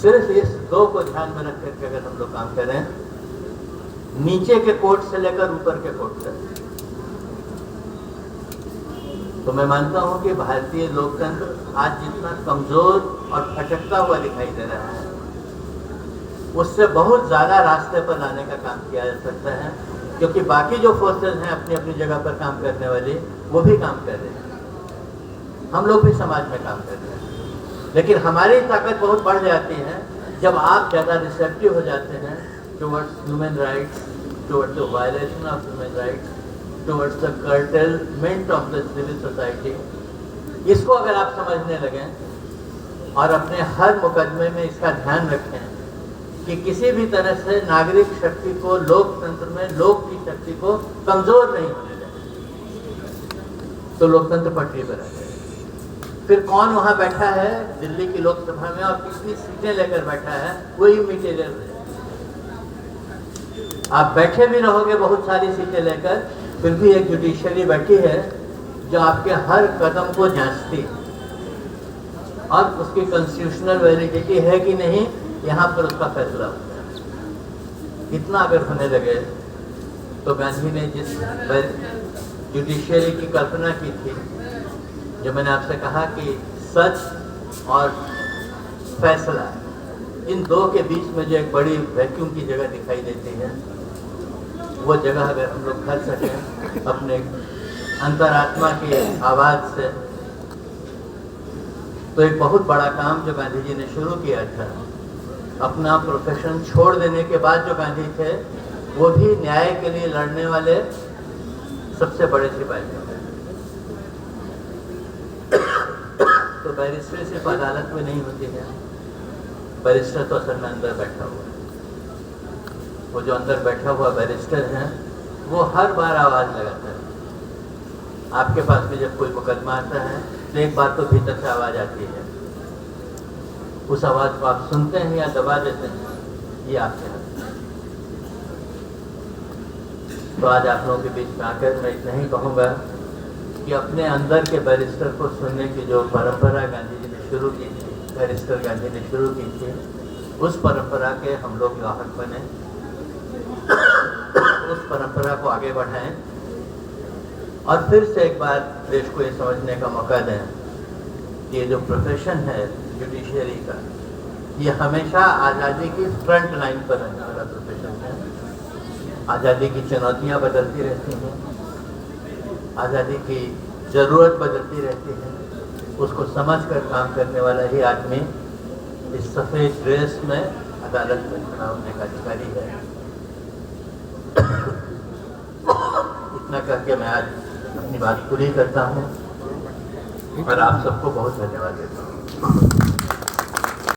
सिर्फ इस दो को ध्यान में रख करके अगर हम लोग काम करें, नीचे के कोर्ट से लेकर ऊपर के कोर्ट तक, तो मैं मानता हूं कि भारतीय लोकतंत्र आज जितना कमजोर और भटकता हुआ दिखाई दे रहा है, उससे बहुत ज्यादा रास्ते पर लाने का काम किया जा सकता है, क्योंकि बाकी जो फोर्सेस हैं अपनी अपनी जगह पर काम करने वाली, वो भी काम कर रहे हैं, हम लोग भी समाज में काम कर रहे हैं। लेकिन हमारी ताकत बहुत बढ़ जाती है जब आप ज़्यादा रिसेप्टिव हो जाते हैं towards human rights, towards the violation of human rights, towards the curtailment of the civil society. इसको अगर आप समझने लगें और अपने हर मुकदमे में इसका ध्यान रखें कि किसी भी तरह से नागरिक शक्ति को, लोकतंत्र में लोक की शक्ति को कमजोर नहीं होने दें, तो लोकतंत्र पटरी पर आ जाए। फिर कौन वहां बैठा है दिल्ली की लोकसभा में और कितनी सीटें लेकर बैठा है, वही मटेरियल है। आप बैठे भी रहोगे बहुत सारी सीटें लेकर, फिर भी एक जुडिशरी बैठी है जो आपके हर कदम को जांचती है और उसकी कॉन्स्टिट्यूशनल वैलिडिटी है कि नहीं, यहाँ पर उसका फैसला होता है। इतना अगर होने लगे तो गांधी ने जिस जुडिशरी की कल्पना की थी, जो मैंने आपसे कहा कि सच और फैसला, इन दो के बीच में जो एक बड़ी वैक्यूम की जगह दिखाई देती है, वो जगह अगर हम लोग भर सकें अपने अंतरात्मा की आवाज से, तो एक बहुत बड़ा काम जो गांधी जी ने शुरू किया था, अपना प्रोफेशन छोड़ देने के बाद जो गांधी थे, वो भी न्याय के लिए लड़ने वाले सबसे बड़े सिपाही थे। तो बैरिस्टर सिर्फ अदालत में नहीं होती है, बैरिस्टर तो असल में अंदर बैठा हुआ है। वो जो अंदर बैठा हुआ बैरिस्टर है, वो हर बार आवाज लगाता है। आपके पास में जब कोई मुकदमा आता है तो एक बार तो भीतर से आवाज आती है, उस आवाज को आप सुनते हैं या दबा देते हैं, ये आपके हाथ में। तो आज आप लोगों के बीच में आकर मैं इतना ही कहूँगा कि अपने अंदर के बैरिस्टर को सुनने की जो परंपरा गांधी जी ने शुरू की थी, बैरिस्टर गांधी ने शुरू की थी, उस परंपरा के हम लोग वाहक बने, उस परंपरा को आगे बढ़ाएं और फिर से एक बार देश को ये समझने का मौका दें कि ये जो प्रोफेशन है जुडिशरी का, ये हमेशा आज़ादी की फ्रंट लाइन पर रहने वाला प्रोफेशन है। आज़ादी की चुनौतियाँ बदलती रहती हैं, आज़ादी की ज़रूरत बदलती रहती है, उसको समझकर काम करने वाला ही आदमी इस सफ़ेद ड्रेस में अदालत में खड़ा होने का अधिकारी है। इतना करके मैं आज अपनी बात पूरी करता हूँ और आप सबको बहुत धन्यवाद देता हूँ।